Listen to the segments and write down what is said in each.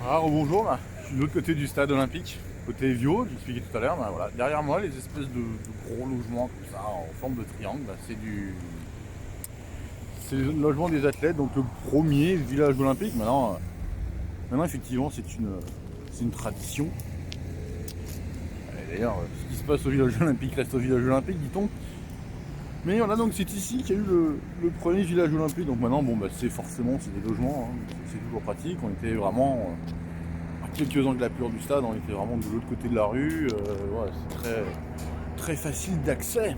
Alors bonjour, là. Je suis de l'autre côté du stade olympique, côté Vio, je l'expliquais tout à l'heure. Voilà. Derrière moi, les espèces de gros logements comme ça, en forme de triangle, c'est le logement des athlètes, donc le premier village olympique. Maintenant effectivement, c'est une tradition. Et d'ailleurs, ce qui se passe au village olympique reste au village olympique, dit-on. Mais voilà, donc c'est ici qu'il y a eu le premier village olympique. Donc maintenant, c'est des logements, hein. C'est toujours pratique. On était vraiment à quelques englapures du stade, on était vraiment de l'autre côté de la rue. Voilà, c'est très facile d'accès.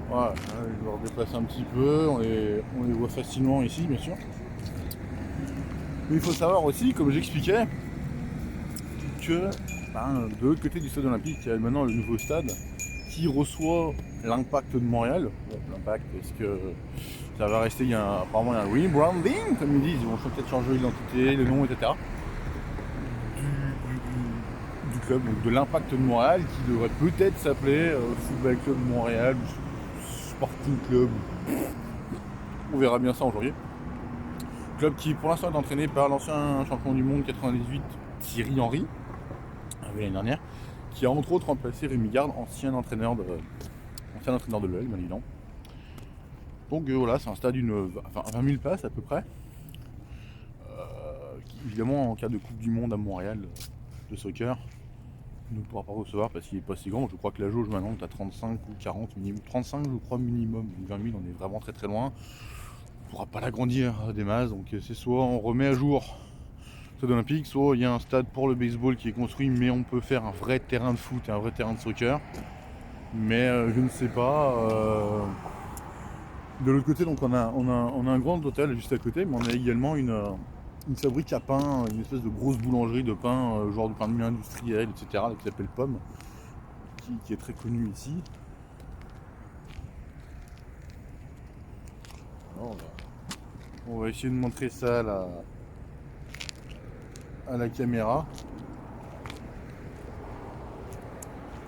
Voilà, je leur déplace un petit peu, on les voit facilement ici, bien sûr. Mais il faut savoir aussi, comme j'expliquais, que de l'autre côté du stade olympique, il y a maintenant le nouveau stade qui reçoit l'Impact de Montréal. Bon, l'Impact, est-ce que ça va rester, apparemment il y a un rebranding, comme ils disent, ils vont peut-être changer l'identité, le nom, etc. Du club, donc de l'Impact de Montréal, qui devrait peut-être s'appeler Football Club Montréal, Sporting Club, on verra bien ça en janvier. Club qui pour l'instant est entraîné par l'ancien champion du monde 98, Thierry Henry, l'année dernière, qui a entre autres remplacé Rémi Garde, ancien entraîneur de l'OL, bien évidemment. Donc voilà, c'est un stade d'une 20 000 places à peu près. Qui, évidemment, en cas de Coupe du Monde à Montréal de soccer, ne pourra pas recevoir parce qu'il n'est pas si grand. Je crois que la jauge maintenant est à 35 ou 40 minimum. 35 je crois minimum, donc 20 000 on est vraiment très loin. On ne pourra pas l'agrandir des masses, donc c'est soit on remet à jour le stade olympique, soit il y a un stade pour le baseball qui est construit, mais on peut faire un vrai terrain de foot et un vrai terrain de soccer. Mais je ne sais pas. De l'autre côté, donc on a un grand hôtel juste à côté, mais on a également une fabrique à pain, une espèce de grosse boulangerie de pain, genre de pain de mie industriel, etc., qui s'appelle Pomme, qui est très connue ici. Alors, on va essayer de montrer ça à la caméra.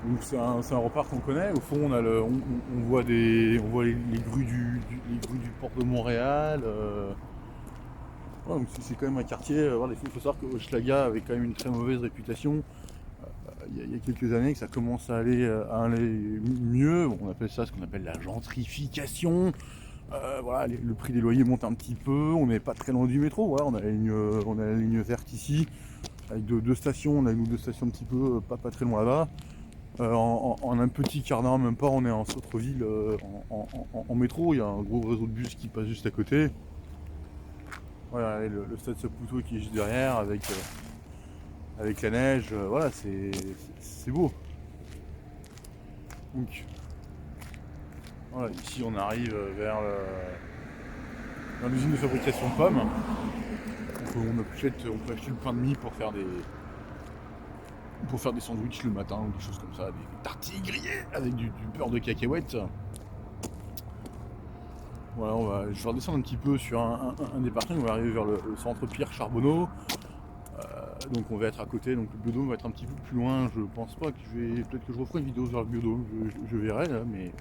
Donc c'est un repas qu'on connaît. Au fond, on voit les grues du port de Montréal. Ouais, donc c'est quand même un quartier. Voilà, il faut savoir que Hochelaga avait quand même une très mauvaise réputation. Il y a quelques années que ça commence à aller mieux. On appelle ça ce qu'on appelle la gentrification. Voilà, le prix des loyers monte un petit peu. On n'est pas très loin du métro. Voilà, on a la ligne verte ici avec deux stations. On a une ou deux stations un petit peu pas très loin là-bas. En un petit quart d'heure, même pas, on est en centre-ville en métro. Il y a un gros réseau de bus qui passe juste à côté. Voilà, le stade Saputo qui est juste derrière avec la neige. Voilà, c'est beau. Donc, voilà, ici on arrive vers l'usine de fabrication de pommes. Donc, on peut acheter le pain de mie pour faire des sandwichs le matin ou des choses comme ça, des tartines grillées avec du beurre de cacahuète. Voilà, je vais redescendre un petit peu sur un des parkings, on va arriver vers le centre Pierre Charbonneau. Donc on va être à côté, donc le biodôme va être un petit peu plus loin. Je pense pas que peut-être que je referai une vidéo sur le biodôme, je verrai là, mais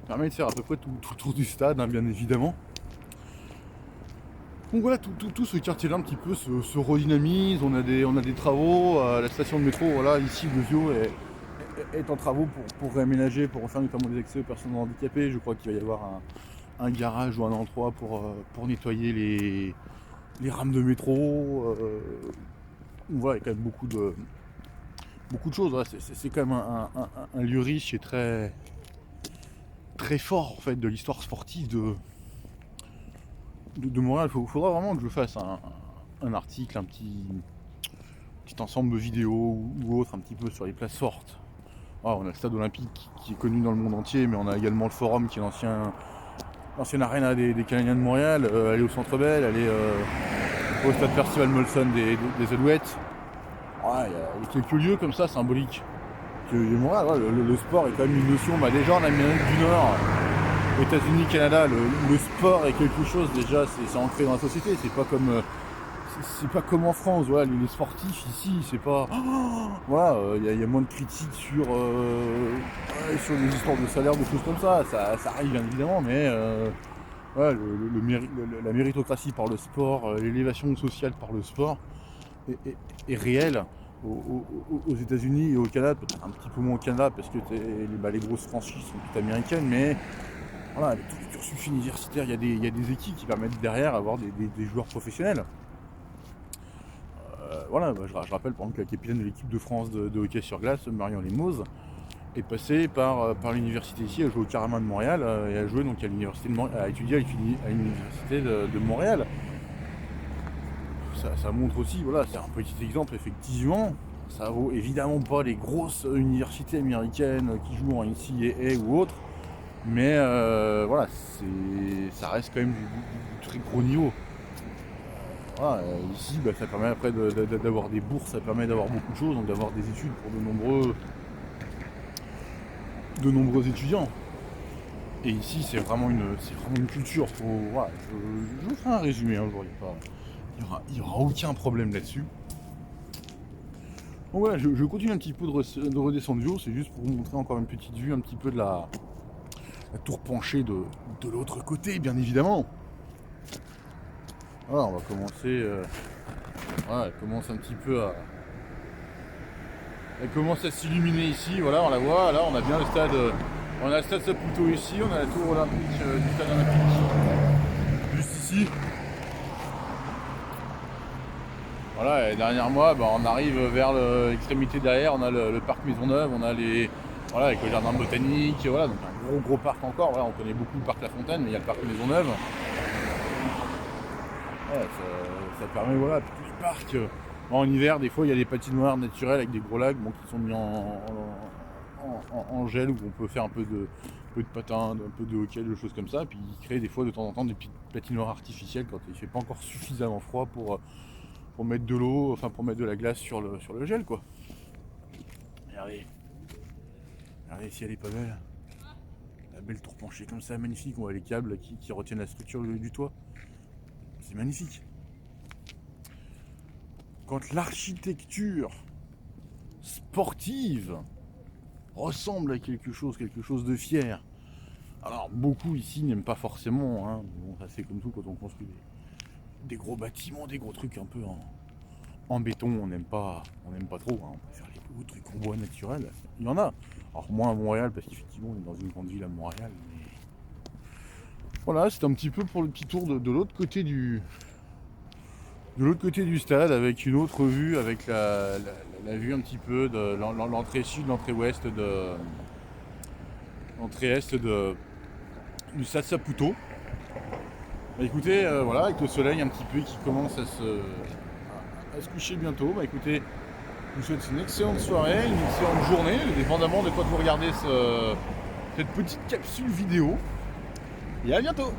ça permet de faire à peu près tout le tour du stade, hein, bien évidemment. Donc voilà, tout ce quartier-là un petit peu se redynamise. On a des travaux. La station de métro, voilà, ici le Vio est en travaux pour réaménager, pour refaire notamment des accès aux personnes handicapées. Je crois qu'il va y avoir un garage ou un endroit pour nettoyer les rames de métro. Voilà, il y a quand même beaucoup de choses. Voilà, c'est quand même un lieu riche et très fort en fait de l'histoire sportive de Montréal. Il faudra vraiment que je fasse un article, un petit ensemble de vidéos ou autre un petit peu sur les places fortes. On a le stade olympique qui est connu dans le monde entier, mais on a également le Forum qui est l'ancienne arène des Canadiens de Montréal. Elle est au Centre Bell, elle est au stade Percival Molson des Alouettes. Il y a quelques lieux comme ça symboliques. Montréal, le sport est quand même une notion. Déjà en Amérique du Nord, États-Unis, Canada, le sport est quelque chose déjà, c'est ancré dans la société. C'est pas comme en France. Voilà, les sportifs ici, c'est pas. Voilà, il y a moins de critiques sur les histoires de salaire, des choses comme ça. Ça arrive bien évidemment, mais Ouais, la méritocratie par le sport, l'élévation sociale par le sport est réelle aux États-Unis et au Canada, peut-être un petit peu moins au Canada parce que les grosses franchises sont toutes américaines, mais voilà, avec tous les cursus universitaires, il y a des équipes qui permettent derrière avoir des joueurs professionnels. Voilà, je rappelle par exemple que la capitaine de l'équipe de France de hockey sur glace, Marion Lemos, est passée par l'université ici, elle joue au Carmin de Montréal et elle a joué donc à l'université a étudié à l'université de Montréal. Ça montre aussi, voilà, c'est un petit exemple effectivement. Ça vaut évidemment pas les grosses universités américaines qui jouent en NCAA ou autre, mais voilà, ça reste quand même du très gros niveau. Voilà, ici, ça permet après d'avoir des bourses, ça permet d'avoir beaucoup de choses, donc d'avoir des études pour de nombreux étudiants. Et ici, c'est vraiment une culture. Voilà, je vous ferai un résumé un jour, il n'y aura aucun problème là-dessus. Donc voilà, je continue un petit peu de redescendre du haut, c'est juste pour vous montrer encore une petite vue un petit peu de la tour penchée de l'autre côté, bien évidemment. Voilà, on va commencer. Voilà, elle commence un petit peu à. Elle commence à s'illuminer ici, voilà, on la voit, là on a bien le stade. On a le stade Saputo ici, on a la tour olympique du stade olympique juste ici. Voilà, et derrière moi, on arrive vers l'extrémité derrière, on a le parc Maisonneuve, on a voilà, avec le jardin botanique, voilà, donc un gros parc encore, voilà, on connaît beaucoup le parc La Fontaine, mais il y a le parc Maisonneuve. Ouais, ça permet, voilà, puis tout ce parc. En hiver, des fois, il y a des patinoires naturelles avec des gros lacs qui sont mis en gel, où on peut faire un peu de patin, un peu de hockey, des choses comme ça. Puis ils créent des fois de temps en temps des petites patinoires artificielles quand il ne fait pas encore suffisamment froid pour mettre de l'eau, enfin pour mettre de la glace sur le gel, quoi. Regardez si elle est pas belle. La belle tour penchée comme ça, magnifique. On voit les câbles qui retiennent la structure du toit. C'est magnifique. Quand l'architecture sportive ressemble à quelque chose de fier. Alors beaucoup ici n'aiment pas forcément, hein. Bon, ça c'est comme tout quand on construit des gros bâtiments, des gros trucs un peu en béton, on n'aime pas trop, hein. On préfère les beaux trucs en bois naturel. Il y en a. Alors moins à Montréal parce qu'effectivement on est dans une grande ville à Montréal. Mais... Voilà, c'est un petit peu pour le petit tour de l'autre côté du stade, avec une autre vue, avec la vue un petit peu de l'entrée sud, l'entrée ouest l'entrée est du stade Saputo. Écoutez, voilà, avec le soleil un petit peu qui commence à se coucher bientôt, écoutez, je vous souhaite une excellente soirée, une excellente journée, dépendamment de quoi vous regardez cette petite capsule vidéo. Et à bientôt!